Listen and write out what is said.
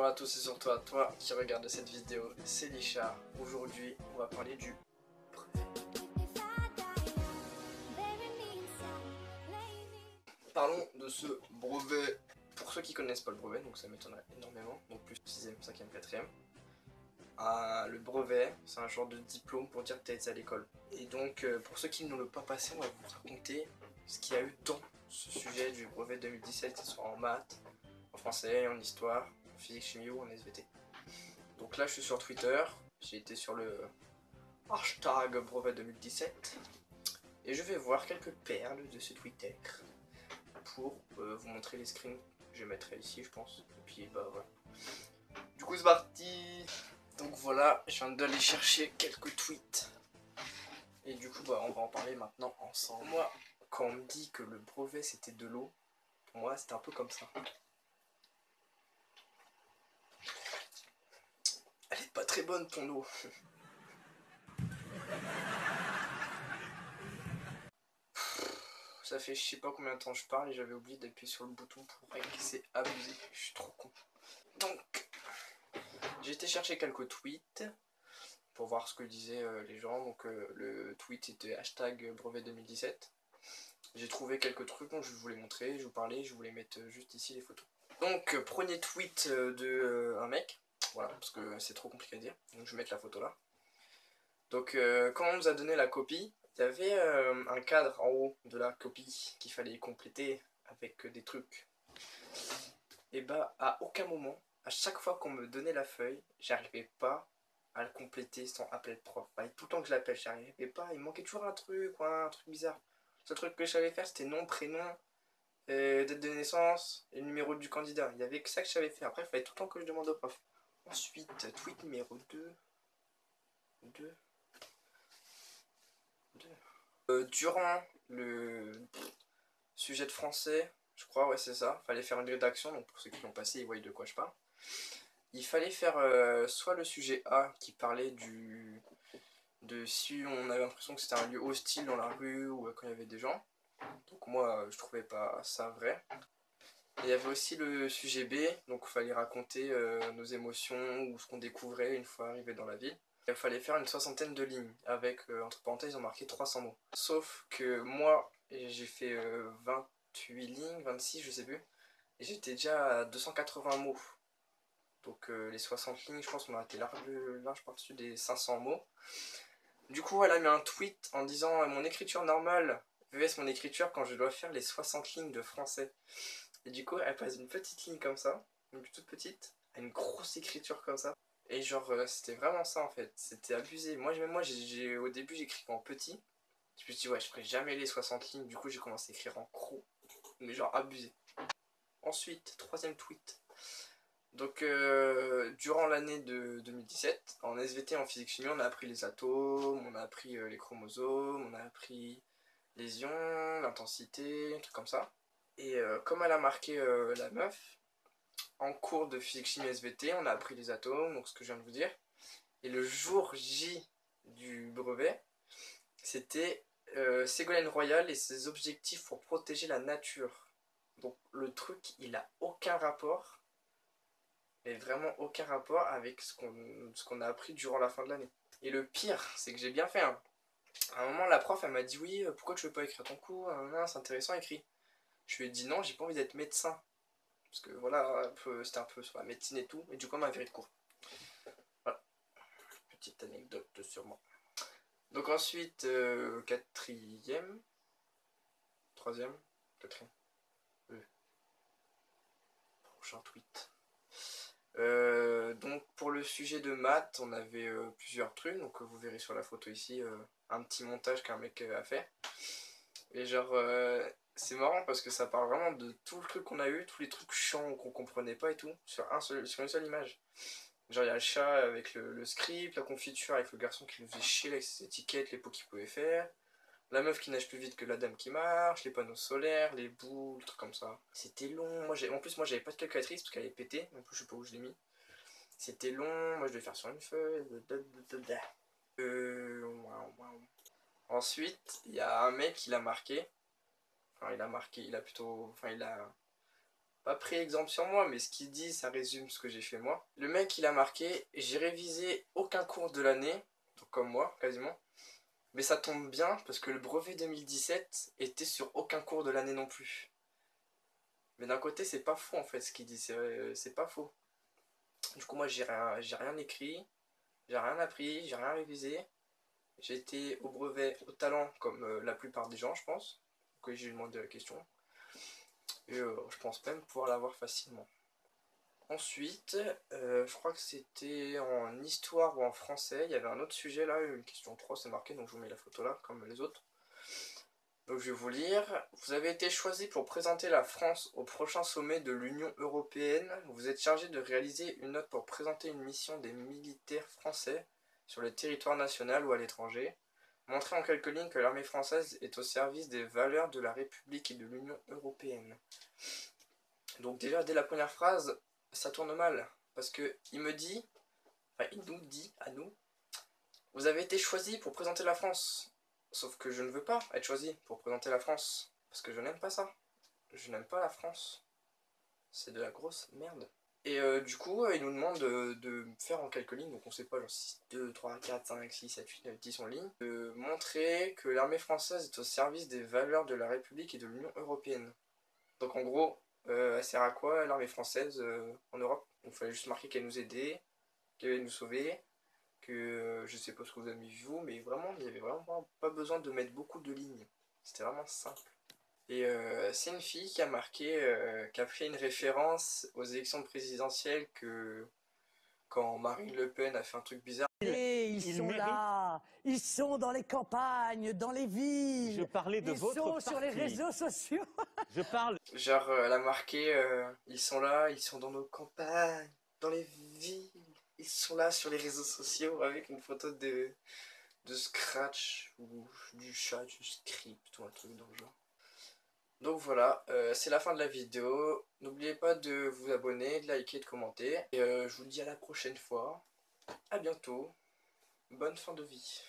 Bonjour à tous et surtout à toi qui regarde cette vidéo, c'est Lichard. Aujourd'hui, on va parler du brevet. Parlons de ce brevet. Pour ceux qui connaissent pas le brevet, donc ça m'étonnerait énormément, donc plus 6ème, 5ème, 4ème. Le brevet, c'est un genre de diplôme pour dire que tu as été à l'école. Et donc, pour ceux qui ne l'ont pas passé, on va vous raconter ce qu'il y a eu dans ce sujet du brevet 2017, que ce soit en maths, en français, en histoire, en physique, chimie ou en SVT. Donc là, je suis sur Twitter, j'ai été sur le hashtag brevet 2017 et je vais voir quelques perles de ce Twitter pour vous montrer les screens. Je mettrai ici, je pense. Et puis, bah voilà. Du coup, c'est parti. Donc voilà, je viens d'aller chercher quelques tweets. Et du coup, bah, on va en parler maintenant ensemble. Moi, quand on me dit que le brevet c'était de l'eau, pour moi, c'était un peu comme ça. Elle est pas très bonne ton eau. Ça fait je sais pas combien de temps je parle et j'avais oublié d'appuyer sur le bouton pour rec, c'est abusé, je suis trop con. Donc, j'ai été chercher quelques tweets pour voir ce que disaient les gens. Donc le tweet était hashtag brevet 2017. J'ai trouvé quelques trucs dont je voulais montrer, je vous parlais, je voulais mettre juste ici les photos. Donc premier tweet de un mec, voilà, parce que c'est trop compliqué à dire, donc je vais mettre la photo là. Donc quand on nous a donné la copie, il y avait un cadre en haut de la copie qu'il fallait compléter avec des trucs. Et bah à aucun moment, à chaque fois qu'on me donnait la feuille, j'arrivais pas à le compléter sans appeler le prof. Bah, tout le temps que je l'appelle, j'arrivais pas, il me manquait toujours un truc ou un truc bizarre. Le seul truc que je savais faire c'était nom, prénom, date de naissance et le numéro du candidat. Il y avait que ça que je savais faire. Après il fallait tout le temps que je demande au prof. Ensuite, tweet numéro 2. Durant le sujet de français, je crois, ouais c'est ça, fallait faire une rédaction, donc pour ceux qui l'ont passé, ils voient de quoi je parle. Il fallait faire soit le sujet A qui parlait de si on avait l'impression que c'était un lieu hostile dans la rue ou quand il y avait des gens. Donc moi je trouvais pas ça vrai. Et il y avait aussi le sujet B, donc il fallait raconter nos émotions ou ce qu'on découvrait une fois arrivé dans la ville. Il fallait faire une 60aine de lignes avec, entre parenthèses, ils ont marqué 300 mots. Sauf que moi, j'ai fait 28 lignes, 26, je sais plus, et j'étais déjà à 280 mots. Donc les 60 lignes, je pense qu'on a été large par-dessus des 500 mots. Du coup, elle a mis un tweet en disant mon écriture normale vs mon écriture quand je dois faire les 60 lignes de français. Et du coup, elle passe une petite ligne comme ça, une toute petite, à une grosse écriture comme ça. Et genre, c'était vraiment ça en fait, c'était abusé. Moi, au début, j'écrivais en petit. Je me suis dit, ouais, je ferai jamais les 60 lignes. Du coup, j'ai commencé à écrire en gros, mais genre abusé. Ensuite, troisième tweet. Donc, durant l'année de 2017, en SVT, en physique chimie, on a appris les atomes, on a appris les chromosomes, on a appris les ions, l'intensité, un truc comme ça. Et comme elle a marqué la meuf, en cours de physique chimie SVT, on a appris les atomes, donc ce que je viens de vous dire. Et le jour J du brevet, c'était Ségolène Royal et ses objectifs pour protéger la nature. Donc le truc, il a aucun rapport, mais vraiment aucun rapport avec ce qu'on a appris durant la fin de l'année. Et le pire, c'est que j'ai bien fait. Hein. À un moment, la prof, elle m'a dit oui, pourquoi tu veux pas écrire ton cours? C'est intéressant, écrit. Je lui ai dit non, j'ai pas envie d'être médecin. Parce que voilà, c'était un peu sur la médecine et tout, et du coup, elle m'a viré de cours. Voilà, petite anecdote sur moi. Donc ensuite, quatrième, troisième, quatrième, prochain tweet. Donc pour le sujet de maths, on avait plusieurs trucs, donc vous verrez sur la photo ici un petit montage qu'un mec a fait. Et genre, c'est marrant parce que ça parle vraiment de tout le truc qu'on a eu, tous les trucs chiants qu'on comprenait pas et tout, sur une seule image. Genre il y a le chat avec le script, la confiture avec le garçon qui nous faisait chier avec ses étiquettes, les pots qu'il pouvait faire, la meuf qui nage plus vite que la dame qui marche, les panneaux solaires, les boules, des trucs comme ça. C'était long, en plus moi j'avais pas de calculatrice parce qu'elle est pétée, en plus je sais pas où je l'ai mis. C'était long, moi je devais faire sur une feuille. Ensuite, il y a un mec qui l'a marqué. Enfin il a marqué, il a plutôt... Enfin il a pas pris exemple sur moi, mais ce qu'il dit, ça résume ce que j'ai fait moi. Le mec, il a marqué, j'ai révisé aucun cours de l'année, donc comme moi, quasiment. Mais ça tombe bien, parce que le brevet 2017 était sur aucun cours de l'année non plus. Mais d'un côté, c'est pas faux, en fait, ce qu'il dit, c'est pas faux. Du coup, moi, j'ai rien écrit, j'ai rien appris, j'ai rien révisé. J'ai été au brevet au talent, comme la plupart des gens, je pense. Que j'ai demandé la question. Et je pense même pouvoir l'avoir facilement. Ensuite, je crois que c'était en histoire ou en français. Il y avait un autre sujet là, une question 3, c'est marqué, donc je vous mets la photo là, comme les autres. Donc je vais vous lire. Vous avez été choisi pour présenter la France au prochain sommet de l'Union européenne. Vous êtes chargé de réaliser une note pour présenter une mission des militaires français sur le territoire national ou à l'étranger. Montrer en quelques lignes que l'armée française est au service des valeurs de la République et de l'Union européenne. Donc déjà, dès la première phrase, ça tourne mal. Parce que il nous dit à nous, vous avez été choisi pour présenter la France. Sauf que je ne veux pas être choisi pour présenter la France. Parce que je n'aime pas ça. Je n'aime pas la France. C'est de la grosse merde. Et du coup, il nous demande de faire en quelques lignes, donc on sait pas, genre 6, 2, 3, 4, 5, 6, 7, 8, 9, 10 en ligne, de montrer que l'armée française est au service des valeurs de la République et de l'Union européenne. Donc en gros, elle sert à quoi l'armée française en Europe? Il fallait juste marquer qu'elle nous aidait, qu'elle allait nous sauver, que je sais pas ce que vous avez mis vous, mais vraiment, il n'y avait vraiment pas besoin de mettre beaucoup de lignes. C'était vraiment simple. Et c'est une fille qui a marqué, qui a fait une référence aux élections présidentielles que quand Marine Le Pen a fait un truc bizarre. Et ils sont là, ils sont dans les campagnes, dans les villes. Je parlais de votre Ils sont sur les réseaux sociaux. Je parle. Genre, elle a marqué, ils sont là, ils sont dans nos campagnes, dans les villes, ils sont là sur les réseaux sociaux avec une photo de Scratch ou du chat, du script ou un truc dans le genre. Donc voilà, c'est la fin de la vidéo. N'oubliez pas de vous abonner, de liker, de commenter. Et je vous dis à la prochaine fois. À bientôt. Bonne fin de vie.